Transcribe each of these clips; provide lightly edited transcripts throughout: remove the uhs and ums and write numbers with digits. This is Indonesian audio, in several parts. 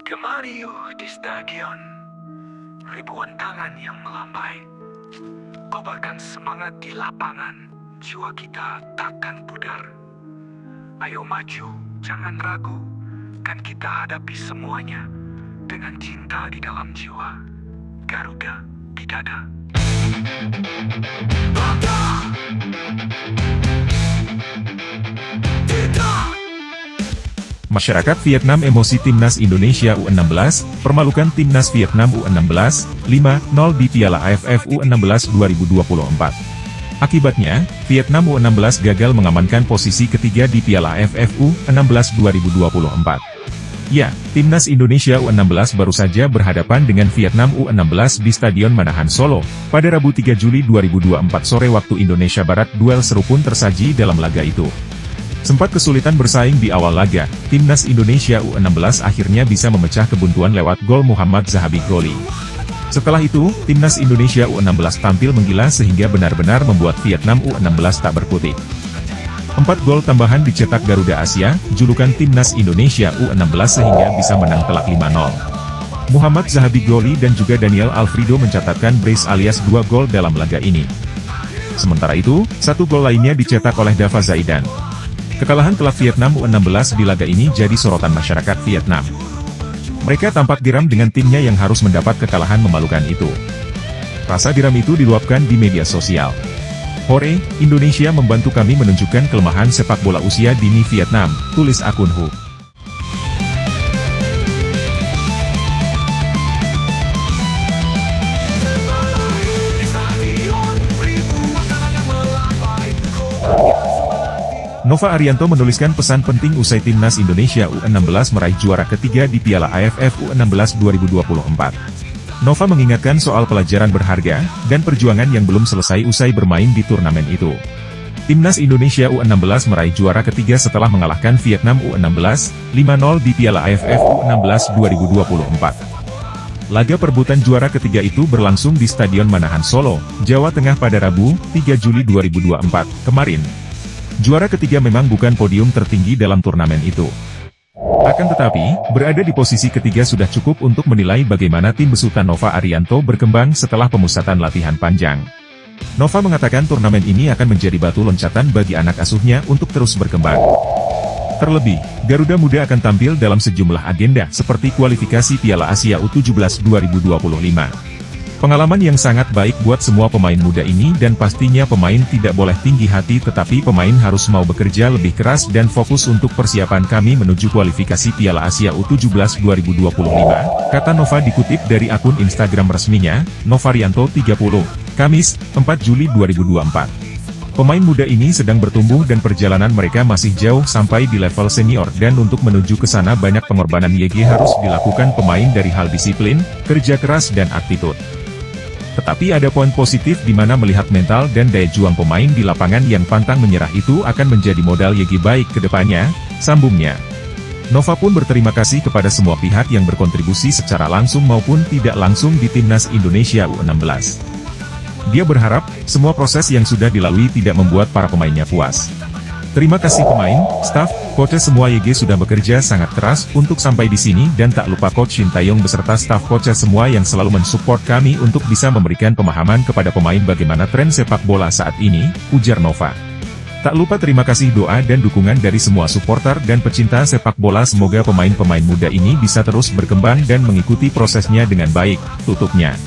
Kemari di stadion, ribuan tangan yang melambai. Kobarkan semangat di lapangan, jiwa kita takkan pudar. Ayo maju, jangan ragu, kan kita hadapi semuanya dengan cinta di dalam jiwa. Garuda di dada. Bangga! Masyarakat Vietnam emosi Timnas Indonesia U16, permalukan Timnas Vietnam U16, 5-0 di Piala AFF U16 2024. Akibatnya, Vietnam U16 gagal mengamankan posisi ketiga di Piala AFF U16 2024. Ya, Timnas Indonesia U16 baru saja berhadapan dengan Vietnam U16 di Stadion Manahan Solo, pada Rabu 3 Juli 2024 sore waktu Indonesia Barat. Duel seru pun tersaji dalam laga itu. Sempat kesulitan bersaing di awal laga, Timnas Indonesia U16 akhirnya bisa memecah kebuntuan lewat gol Muhammad Zahabi Goli. Setelah itu, Timnas Indonesia U16 tampil menggila sehingga benar-benar membuat Vietnam U16 tak berkutik. 4 gol tambahan dicetak Garuda Asia, julukan Timnas Indonesia U16 sehingga bisa menang telak 5-0. Muhammad Zahabi Goli dan juga Daniel Alfredo mencatatkan brace alias 2 gol dalam laga ini. Sementara itu, 1 gol lainnya dicetak oleh Dava Zaidan. Kekalahan klub Vietnam U16 di laga ini jadi sorotan masyarakat Vietnam. Mereka tampak geram dengan timnya yang harus mendapat kekalahan memalukan itu. Rasa geram itu diluapkan di media sosial. "Hore, Indonesia membantu kami menunjukkan kelemahan sepak bola usia dini Vietnam," tulis akun Hu. Nova Arianto menuliskan pesan penting usai Timnas Indonesia U16 meraih juara ketiga di Piala AFF U16 2024. Nova mengingatkan soal pelajaran berharga, dan perjuangan yang belum selesai usai bermain di turnamen itu. Timnas Indonesia U16 meraih juara ketiga setelah mengalahkan Vietnam U16, 5-0 di Piala AFF U16 2024. Laga perebutan juara ketiga itu berlangsung di Stadion Manahan Solo, Jawa Tengah pada Rabu, 3 Juli 2024, kemarin. Juara ketiga memang bukan podium tertinggi dalam turnamen itu. Akan tetapi, berada di posisi ketiga sudah cukup untuk menilai bagaimana tim besutan Nova Arianto berkembang setelah pemusatan latihan panjang. Nova mengatakan turnamen ini akan menjadi batu loncatan bagi anak asuhnya untuk terus berkembang. Terlebih, Garuda Muda akan tampil dalam sejumlah agenda seperti kualifikasi Piala Asia U17 2025. Pengalaman yang sangat baik buat semua pemain muda ini dan pastinya pemain tidak boleh tinggi hati tetapi pemain harus mau bekerja lebih keras dan fokus untuk persiapan kami menuju kualifikasi Piala Asia U17 2025, kata Nova dikutip dari akun Instagram resminya, Novarianto 30, Kamis, 4 Juli 2024. Pemain muda ini sedang bertumbuh dan perjalanan mereka masih jauh sampai di level senior dan untuk menuju ke sana banyak pengorbanan YG harus dilakukan pemain dari hal disiplin, kerja keras dan attitude. Tetapi ada poin positif di mana melihat mental dan daya juang pemain di lapangan yang pantang menyerah itu akan menjadi modal YG baik ke depannya, sambungnya. Nova pun berterima kasih kepada semua pihak yang berkontribusi secara langsung maupun tidak langsung di Timnas Indonesia U16. Dia berharap, semua proses yang sudah dilalui tidak membuat para pemainnya puas. Terima kasih pemain, staf, coach semua YG sudah bekerja sangat keras untuk sampai di sini dan tak lupa Coach Shin Taeyong beserta staf coach semua yang selalu mensupport kami untuk bisa memberikan pemahaman kepada pemain bagaimana tren sepak bola saat ini, ujar Nova. Tak lupa terima kasih doa dan dukungan dari semua supporter dan pecinta sepak bola semoga pemain-pemain muda ini bisa terus berkembang dan mengikuti prosesnya dengan baik, tutupnya.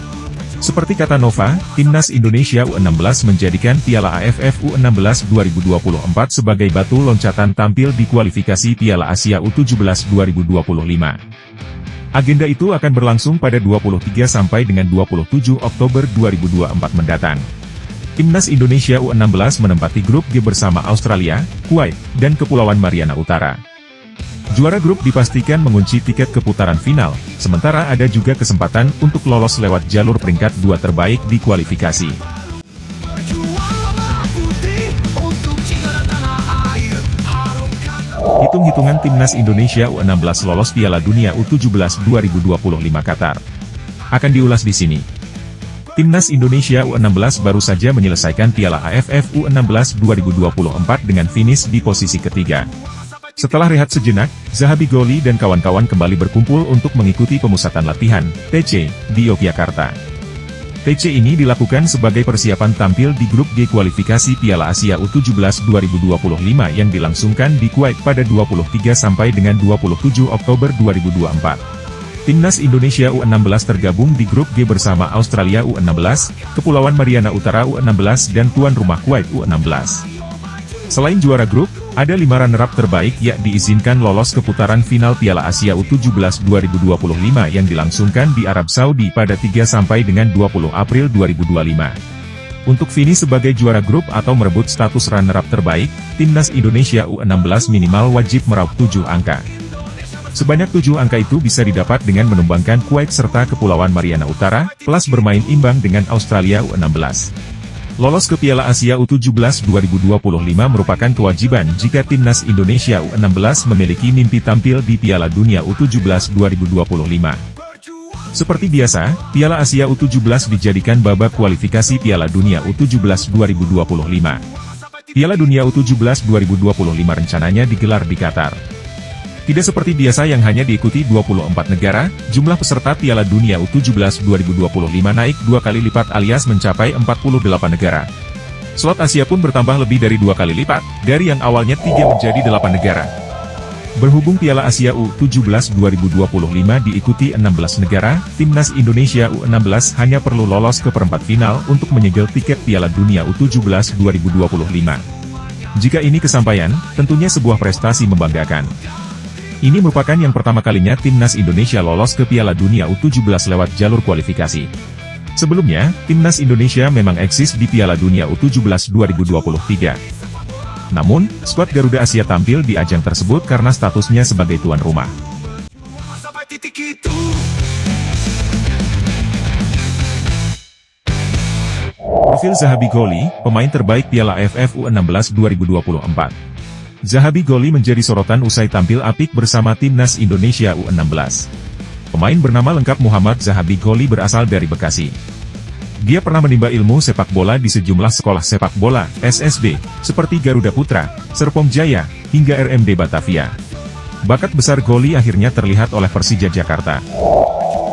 Seperti kata Nova, Timnas Indonesia U16 menjadikan Piala AFF U16 2024 sebagai batu loncatan tampil di kualifikasi Piala Asia U17 2025. Agenda itu akan berlangsung pada 23 sampai dengan 27 Oktober 2024 mendatang. Timnas Indonesia U16 menempati grup G bersama Australia, Kuwait, dan Kepulauan Mariana Utara. Juara grup dipastikan mengunci tiket ke putaran final, sementara ada juga kesempatan untuk lolos lewat jalur peringkat 2 terbaik di kualifikasi. Hitung-hitungan Timnas Indonesia U16 lolos Piala Dunia U17 2025 Qatar. Akan diulas di sini. Timnas Indonesia U16 baru saja menyelesaikan Piala AFF U16 2024 dengan finish di posisi ketiga. Setelah rehat sejenak, Zahabi Goli dan kawan-kawan kembali berkumpul untuk mengikuti pemusatan latihan, TC, di Yogyakarta. TC ini dilakukan sebagai persiapan tampil di grup G kualifikasi Piala Asia U17 2025 yang dilangsungkan di Kuwait pada 23 sampai dengan 27 Oktober 2024. Timnas Indonesia U16 tergabung di grup G bersama Australia U16, Kepulauan Mariana Utara U16 dan tuan rumah Kuwait U16. Selain juara grup, ada 5 runner-up terbaik yang diizinkan lolos ke putaran final Piala Asia U17 2025 yang dilangsungkan di Arab Saudi pada 3 sampai dengan 20 April 2025. Untuk finish sebagai juara grup atau merebut status runner-up terbaik, Timnas Indonesia U16 minimal wajib meraup 7 angka. Sebanyak 7 angka itu bisa didapat dengan menumbangkan Kuwait serta Kepulauan Mariana Utara, plus bermain imbang dengan Australia U16. Lolos ke Piala Asia U17 2025 merupakan kewajiban jika Timnas Indonesia U16 memiliki mimpi tampil di Piala Dunia U17 2025. Seperti biasa, Piala Asia U17 dijadikan babak kualifikasi Piala Dunia U17 2025. Piala Dunia U17 2025 rencananya digelar di Qatar. Tidak seperti biasa yang hanya diikuti 24 negara, jumlah peserta Piala Dunia U17 2025 naik 2 kali lipat alias mencapai 48 negara. Slot Asia pun bertambah lebih dari 2 kali lipat, dari yang awalnya 3 menjadi 8 negara. Berhubung Piala Asia U17 2025 diikuti 16 negara, Timnas Indonesia U16 hanya perlu lolos ke perempat final untuk menyegel tiket Piala Dunia U17 2025. Jika ini kesampaian, tentunya sebuah prestasi membanggakan. Ini merupakan yang pertama kalinya Timnas Indonesia lolos ke Piala Dunia U17 lewat jalur kualifikasi. Sebelumnya, Timnas Indonesia memang eksis di Piala Dunia U17 2023. Namun, skuad Garuda Asia tampil di ajang tersebut karena statusnya sebagai tuan rumah. Profil Zahabi Goli, pemain terbaik Piala AFF U16 2024. Zahabi Goli menjadi sorotan usai tampil apik bersama Timnas Indonesia U16. Pemain bernama lengkap Muhammad Zahabi Goli berasal dari Bekasi. Dia pernah menimba ilmu sepak bola di sejumlah sekolah sepak bola, SSB, seperti Garuda Putra, Serpong Jaya, hingga RMD Batavia. Bakat besar Goli akhirnya terlihat oleh Persija Jakarta.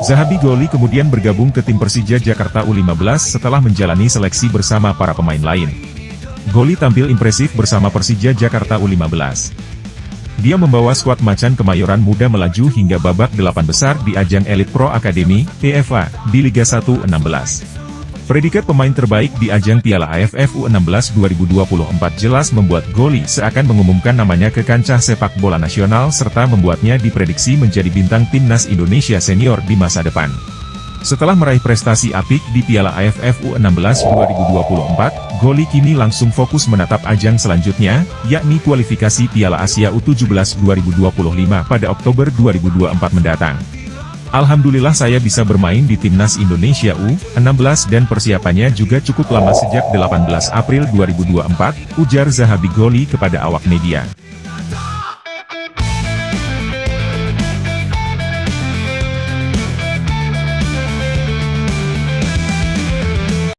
Zahabi Goli kemudian bergabung ke tim Persija Jakarta U15 setelah menjalani seleksi bersama para pemain lain. Goli tampil impresif bersama Persija Jakarta U15. Dia membawa skuad Macan Kemayoran Muda melaju hingga babak 8 besar di ajang Elite Pro Academy, EFA, di Liga 1 16. Predikat pemain terbaik di ajang Piala AFF U16 2024 jelas membuat Goli seakan mengumumkan namanya ke kancah sepak bola nasional serta membuatnya diprediksi menjadi bintang Timnas Indonesia senior di masa depan. Setelah meraih prestasi apik di Piala AFF U16 2024, Goli kini langsung fokus menatap ajang selanjutnya, yakni kualifikasi Piala Asia U17 2025 pada Oktober 2024 mendatang. Alhamdulillah saya bisa bermain di Timnas Indonesia U16 dan persiapannya juga cukup lama sejak 18 April 2024, ujar Zahabi Goli kepada awak media.